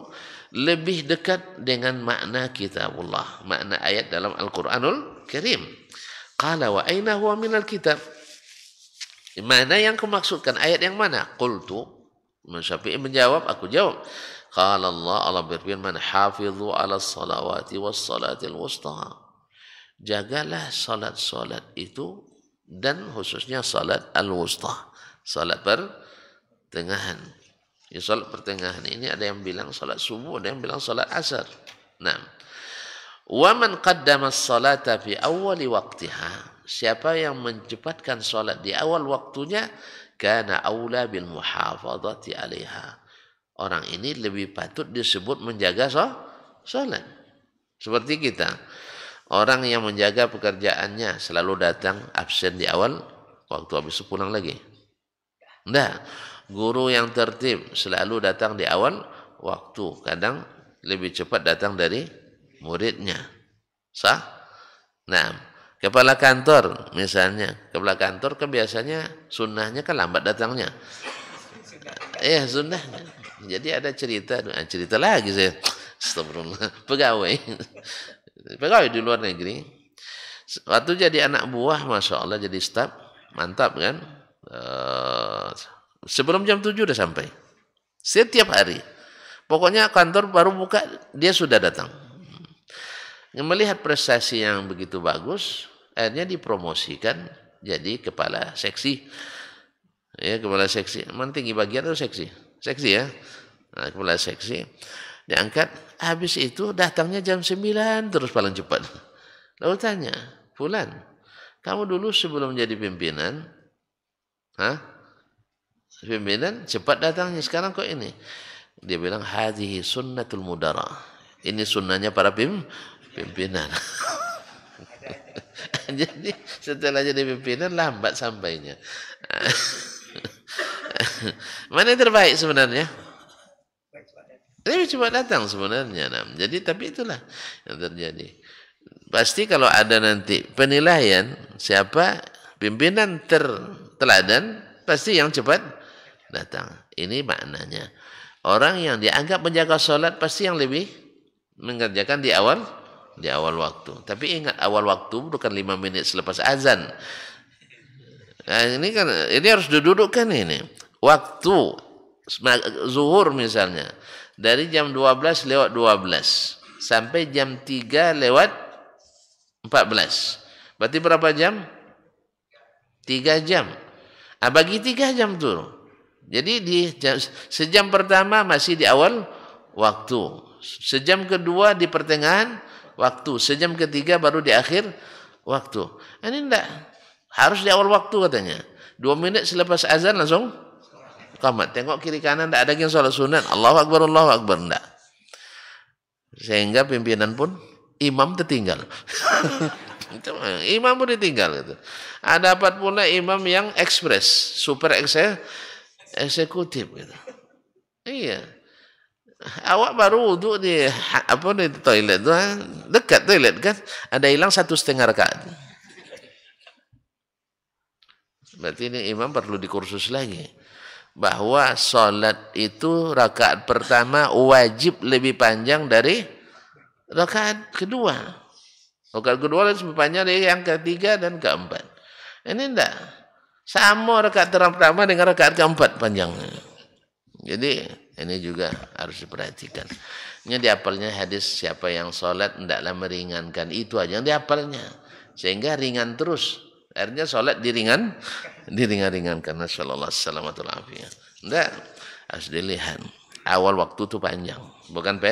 lebih dekat dengan makna kitabullah, makna ayat dalam Al-Quranul Karim. Qala wa aina huwa minal kitab. Mana yang kumaksudkan, ayat yang mana? Qultu, Syafi'i menjawab, aku jawab. Qala Allah berfirman, hafidhu ala salawati was salatil wusta. Jagalah salat-salat itu, dan khususnya salat al-wusta, salat pertengahan. Ya, salat pertengahan ini ada yang bilang salat subuh, ada yang bilang salat asar. Nah, wa man qaddama as-salata fi awwali waqtiha, siapa yang mencepatkan salat di awal waktunya, kana aula bil muhafadzati 'alaiha. Orang ini lebih patut disebut menjaga salat. Seperti kita, orang yang menjaga pekerjaannya selalu datang absen di awal waktu, habis itu pulang lagi. Enggak. Guru yang tertib selalu datang di awal waktu, kadang lebih cepat datang dari muridnya. Sah? Nah, kepala kantor misalnya, kepala kantor kan biasanya sunnahnya kan lambat datangnya. Sunnahnya. Jadi ada cerita lagi saya. Astagfirullah. Pegawai di luar negeri. Waktu jadi anak buah, Masya Allah, jadi staf, mantap kan? Sebelum jam 7 udah sampai. Setiap hari. Pokoknya kantor baru buka, dia sudah datang. Melihat prestasi yang begitu bagus, akhirnya dipromosikan jadi kepala seksi. Ya, kepala seksi. Mana tinggi bagian atau seksi? Seksi ya. Nah, kepala seksi. Diangkat, habis itu datangnya jam 9 terus paling cepat. Lalu tanya, Fulan, kamu dulu sebelum jadi pimpinan, pimpinan cepat datangnya, sekarang kok ini? Dia bilang, hadhihi sunnatul mudara. Ini sunnahnya para pimpinan. Jadi setelah jadi pimpinan lambat sampainya. Mana yang terbaik sebenarnya? Lebih cepat datang sebenarnya. Jadi tapi itulah yang terjadi. Pasti kalau ada nanti penilaian siapa pimpinan terteladan, pasti yang cepat datang. Ini maknanya. Orang yang dianggap menjaga sholat pasti yang lebih mengerjakan di awal waktu. Tapi ingat, awal waktu bukan 5 menit selepas azan. Nah, ini harus didudukkan ini. Waktu zuhur misalnya, dari jam 12 lewat 12 sampai jam 3 lewat 14. Berarti berapa jam? 3 jam. Bagi 3 jam tuh. Jadi sejam pertama masih di awal waktu. Sejam kedua di pertengahan waktu. Sejam ketiga baru di akhir waktu. Ini enggak. Harus di awal waktu katanya. 2 menit selepas azan langsung qamat. Tengok kiri kanan, enggak ada yang sholat sunat. Allahu Akbar, Allahu Akbar. Enggak. Sehingga pimpinan pun, imam tertinggal. Imam pun ditinggal. Gitu. Ada dapat pula imam yang ekspres, super eksekutif. Gitu. Iya. Awak baru wudhu di apa di toilet tuh, dekat toilet kan, ada hilang 1,5 rakaat. Berarti ini imam perlu dikursus lagi. Bahwa sholat itu rakaat pertama wajib lebih panjang dari rakaat kedua. Rakaat kedua lebih panjang dari yang ketiga dan keempat. Ini enggak. Sama rakaat pertama dengan rakaat keempat panjangnya. Jadi ini juga harus diperhatikan. Ini dihafalnya hadis siapa yang sholat hendaklah meringankan. Itu aja yang dihafalnya. Sehingga ringan terus. Akhirnya sholat diringan-ringankan. Nasallallahu salamatul afiyah. Enggak, harus dilihat. Awal waktu itu panjang, bukan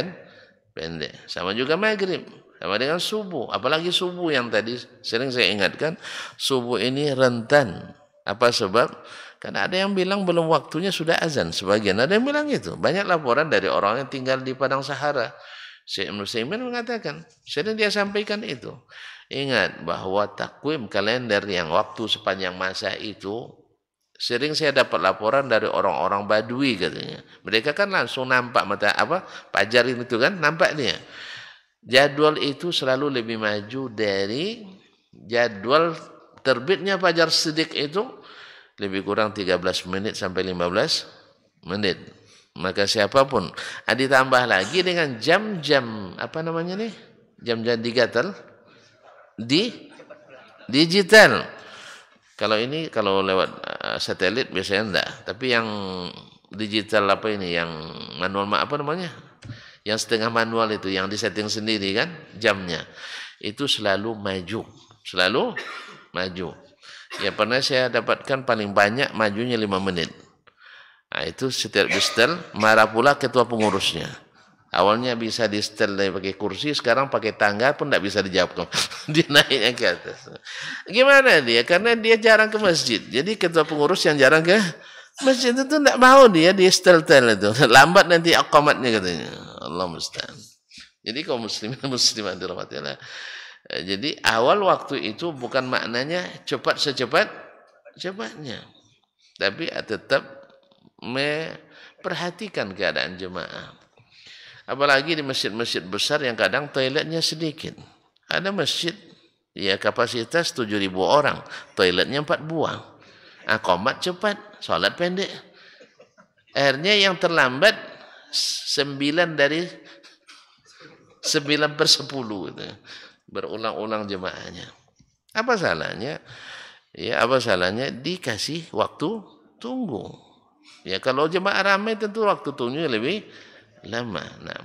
pendek. Sama juga maghrib, sama dengan subuh. Apalagi subuh yang tadi sering saya ingatkan, subuh ini rentan. Apa sebab? Karena ada yang bilang belum waktunya sudah azan. Sebagian ada yang bilang itu. Banyak laporan dari orang yang tinggal di Padang Sahara. Syekh Ibnu Utsaimin mengatakan, sering dia sampaikan itu. Ingat bahwa takwim kalender yang waktu sepanjang masa itu sering saya dapat laporan dari orang-orang Badui katanya. Mereka kan langsung nampak fajar itu kan nampak dia. Jadwal itu selalu lebih maju dari jadwal terbitnya fajar Shadiq itu lebih kurang 13 menit sampai 15 menit. Maka siapapun, ditambah lagi dengan jam-jam apa namanya nih? Jam-jam digital digital. Kalau lewat satelit biasanya enggak, tapi yang digital apa ini yang manual apa namanya? Yang setengah manual itu yang disetting sendiri kan jamnya. Itu selalu maju. Ya pernah saya dapatkan paling banyak majunya 5 menit. Nah, itu setiap di setel marah pula ketua pengurusnya. Awalnya bisa di setel pakai kursi, sekarang pakai tangga pun tidak bisa dijawab. Dia naiknya ke atas. Gimana dia? Karena dia jarang ke masjid. Jadi ketua pengurus yang jarang ke masjid itu tidak mau dia di setel-tel itu. Lambat nanti aqamatnya katanya. Allah musta'an. Jadi kaum muslimin muslimat dirahmatillah. Jadi awal waktu itu bukan maknanya cepat secepat-cepatnya. Tapi tetap memperhatikan keadaan jemaah. Apalagi di masjid-masjid besar yang kadang toiletnya sedikit. Ada masjid ya kapasitas 7.000 orang, toiletnya 4 buah. Qomat cepat, sholat pendek. Akhirnya yang terlambat 9 dari 9/10 gitu. Berulang-ulang jemaahnya. Apa salahnya? Ya apa salahnya dikasih waktu tunggu. Ya kalau jemaah ramai tentu waktu tunggunya lebih lama. Nah,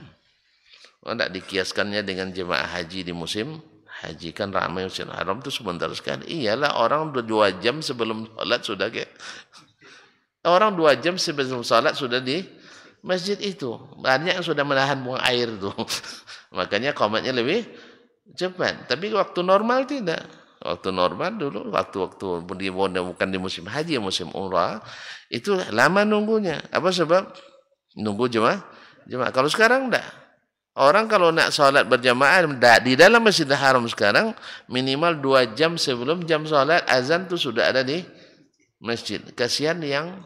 tidak dikiaskannya dengan jemaah haji di musim haji kan ramai musim haram itu sebentar sekali. Iyalah orang 2 jam sebelum sholat sudah orang 2 jam sebelum sholat sudah di masjid itu. Banyak yang sudah menahan buang air itu. Makanya qomatnya lebih cepat. Tapi waktu normal tidak. Waktu normal dulu, waktu bukan di musim haji, musim umrah itu lama nunggunya. Apa sebab? Nunggu jemaah. Kalau sekarang enggak. Orang kalau nak sholat berjamaah di dalam Masjidil Haram sekarang minimal 2 jam sebelum jam sholat azan itu sudah ada di masjid. Kasihan yang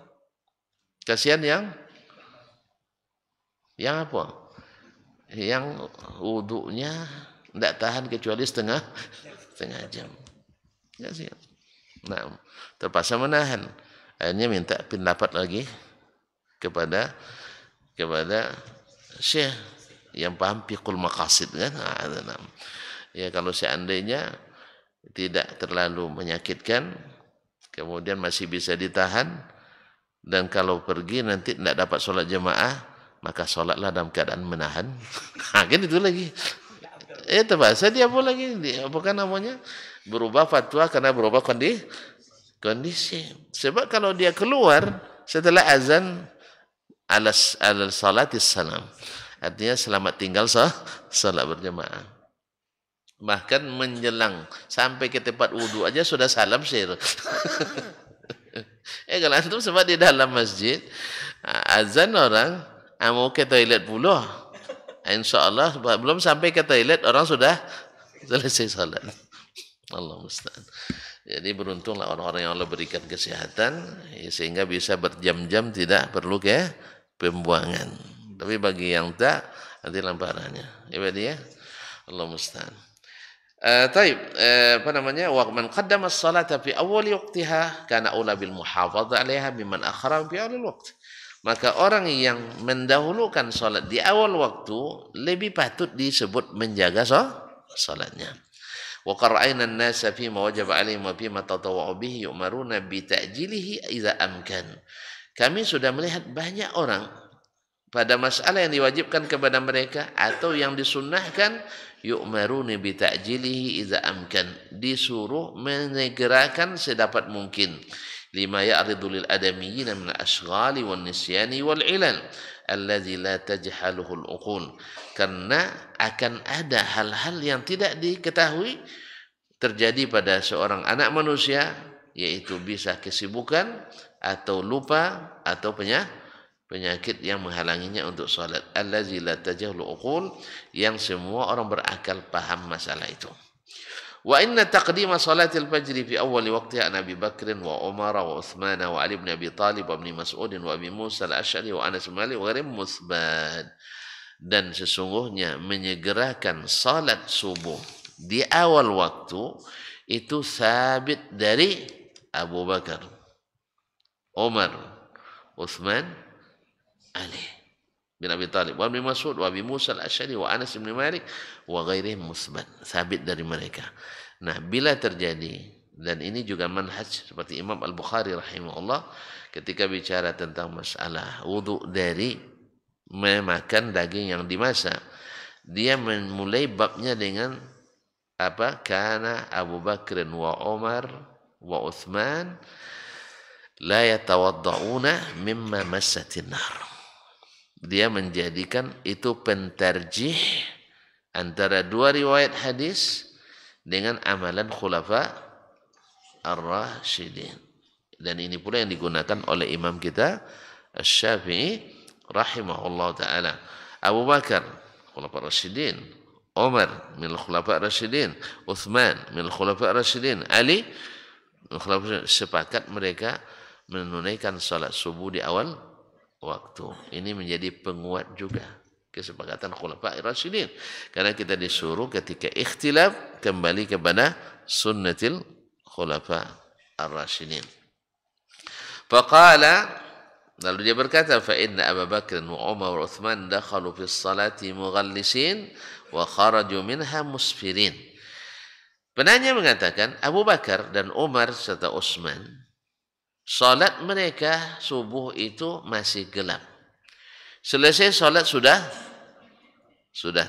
apa? Yang wudunya enggak tahan kecuali setengah jam. Kasihan. Nah, terpaksa menahan. Akhirnya minta pendapat lagi kepada syekh yang paham fiqhul maqasid kan. Ya kalau seandainya tidak terlalu menyakitkan kemudian masih bisa ditahan dan kalau pergi nanti tidak dapat sholat jemaah maka sholatlah dalam keadaan menahan. Kan itu lagi. Terpaksa dia pun lagi bukan namanya berubah fatwa karena berubah kondisi. Sebab kalau dia keluar setelah azan alal salatis salam. Artinya selamat tinggal salat berjamaah. Bahkan menjelang sampai ke tempat wudu aja sudah salam sir. Kalau antum sebab di dalam masjid azan orang mau ke toilet pula. Insyaallah belum sampai ke toilet orang sudah selesai salat. Allah musta'an. Jadi beruntunglah orang-orang yang Allah berikan kesehatan sehingga bisa berjam-jam tidak perlu ke pembuangan. Tapi bagi yang tak, nanti lamparannya. Ya berarti ya. Allah musta'an. Taib, apa namanya? Wa man qaddama as-salata fi awwali waqtiha kana aula bil muhafadzah 'alaiha mimman akhara fi awal waqt. Maka orang yang mendahulukan salat di awal waktu lebih patut disebut menjaga salatnya. Wa qara'ayna an-nasa fi ma wajaba 'alaihim wa fi ma tatawwa'u bihi yu'maruna bi ta'jilihi idza amkan. Kami sudah melihat banyak orang pada masalah yang diwajibkan kepada mereka atau yang disunnahkan yu'maruna bi ta'jilihi idza amkan, disuruh menyegerakan sedapat mungkin. Lima ya'ridu lil adamiyyin min al-ashghali wan nisyani wal ilal allazi la tajhaluhu al-uqul. Karena akan ada hal-hal yang tidak diketahui terjadi pada seorang anak manusia, yaitu bisa kesibukan atau lupa atau penyakit yang menghalanginya untuk salat. Allazi la tajhaluhu al-uqul, yang semua orang berakal paham masalah itu. Wa inna taqdima salatil fajri fi awwali waqtiha an Abi Bakr wa Umar wa Uthman wa Ali bin Abi Talib wa Ibn Mas'ud wa Abi Musa al-Asy'ari wa Anas bin Malik wa ghairihim musbat. Dan sesungguhnya menyegerakan salat subuh di awal waktu itu sabit dari Abu Bakar, Umar, Uthman, Ali bin Abi Talib wa Ibn Mas'ud wa Abi Musa al-Asy'ari wa Anas bin Malik wa ghairihim musbat, sabit dari mereka. Nah, bila terjadi, dan ini juga manhaj seperti Imam Al-Bukhari rahimahullah ketika bicara tentang masalah wudu dari memakan daging yang dimasak, dia memulai babnya dengan apa? Kana Abu Bakr wa Umar wa Uthman la yatawadda'una mimma massatin nar. Dia menjadikan itu pentarjih antara dua riwayat hadis dengan amalan khulafa ar-rasyidin. Dan ini pula yang digunakan oleh imam kita Asy-Syafi'i rahimahullah ta'ala. Abu Bakar khulafa ar-rasyidin, Umar min khulafa ar-rasyidin, Uthman min khulafa ar-rasyidin, Ali sepakat mereka menunaikan salat subuh di awal waktu. Ini menjadi penguat juga kesepakatan khulafa ar-rasyidin, karena kita disuruh ketika ikhtilaf kembali kepada sunnatil khulafa ar-rasyidin. Faqala, lalu dia berkata, fa inna Abu Bakr wa Umar wa Uthman dakhalu fi salati mughallisin wa kharaju minha musfirin. Penanya mengatakan Abu Bakar dan Umar serta Utsman, salat mereka subuh itu masih gelap. Selesai salat sudah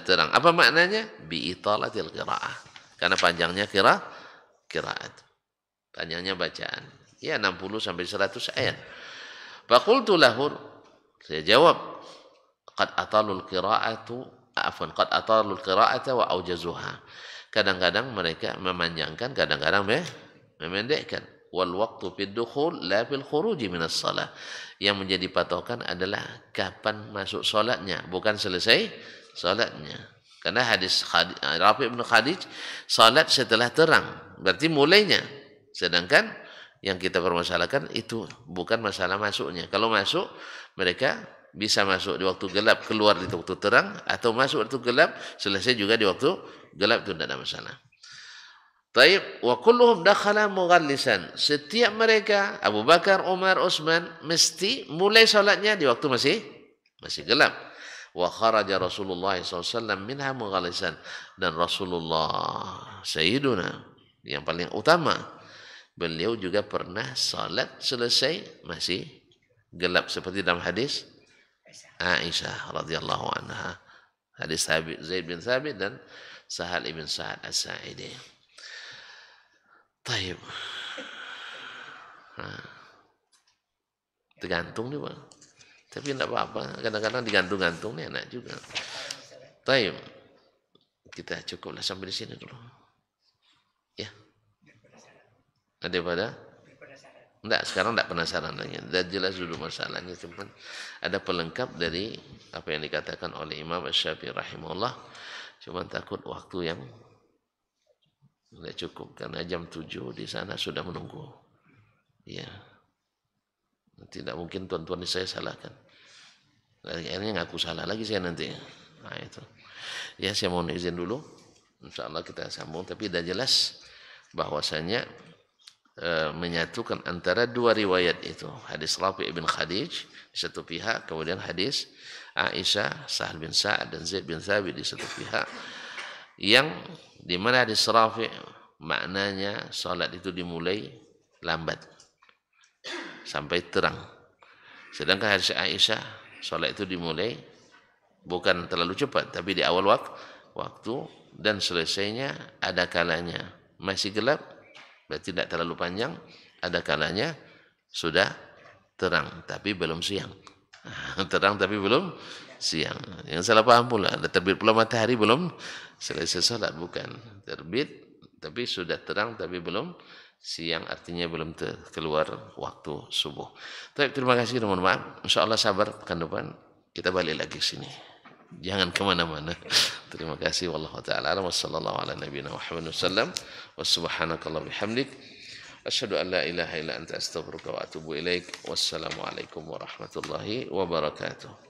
terang. Apa maknanya? Bi italatil qiraah. Karena panjangnya qiraat. Panjangnya bacaan. Ya 60 sampai 100 ayat. Faqultu lahu, saya jawab, qad atalul qira'ata wa aujazuha. Kadang-kadang mereka memanjangkan, kadang-kadang memendekkan. Wal waqtu fid dukhul la fil khuruji minas shalah. Yang menjadi patokan adalah kapan masuk salatnya, bukan selesai salatnya. Karena hadis Rafi' bin Khadij, salat setelah terang, berarti mulainya. Sedangkan yang kita permasalahkan itu bukan masalah masuknya. Kalau masuk, mereka bisa masuk di waktu gelap, keluar di waktu terang, atau masuk waktu gelap, selesai juga di waktu gelap, itu tidak ada masalah. Taib, wa kulluhum dakhala mughallisan. Setiap mereka, Abu Bakar, Umar, Utsman, mesti mulai salatnya di waktu masih gelap. Wa kharaja Rasulullah SAW minha mughallisan. Dan Rasulullah Sayyiduna, yang paling utama, beliau juga pernah salat selesai masih gelap, seperti dalam hadis Aisyah radhiyallahu anha, hadis Zaid bin Thabit dan Sahal ibn Sa'ad as-Sa'idi. Taib. Tergantung nih Bang. Tapi tidak apa-apa. Kadang-kadang digantung-gantung nih enak juga. Taib. Kita cukuplah sampai di sini dulu. Ya. Ada pada? Enggak, sekarang tidak penasaran lagi. Sudah jelas dulu masalahnya. Cuman ada pelengkap dari apa yang dikatakan oleh Imam Asy-Syafi'i rahimahullah. Cuman takut waktu yang tidak cukup, karena jam 7 di sana sudah menunggu. Ya. Tidak mungkin tuan-tuan saya salahkan. Akhirnya ngaku salah lagi saya nanti. Nah itu. Ya saya mohon izin dulu. Insya Allah kita sambung. Tapi sudah jelas bahwasanya menyatukan antara dua riwayat itu. Hadis Rafi' bin Khadij di satu pihak, kemudian hadis Aisyah, Sahal bin Sa'ad dan Zaid bin Thabit di satu pihak. Yang dimana hadis Rafi' maknanya salat itu dimulai lambat sampai terang. Sedangkan hadis Aisyah salat itu dimulai bukan terlalu cepat tapi di awal waktu dan selesainya ada kalanya masih gelap, berarti tidak terlalu panjang, ada kalanya sudah terang tapi belum siang. Terang tapi belum siang. Yang salah paham pula, ada terbit pula matahari belum selesai salat, bukan terbit tapi sudah terang tapi belum siang, artinya belum keluar waktu subuh. Terima kasih dan mohon maaf. Insyaallah sabar, pekan depan kita balik lagi sini. Jangan kemana-mana. Terima kasih. Wallahu ta'ala alam. Wassallallahu ala nabiyina Muhammad wasallam. Wassubhanakallah bihamdik. Asyhadu an la ilaha illa anta astaghfiruka wa atubu ilaik. Wassalamualaikum warahmatullahi wabarakatuh.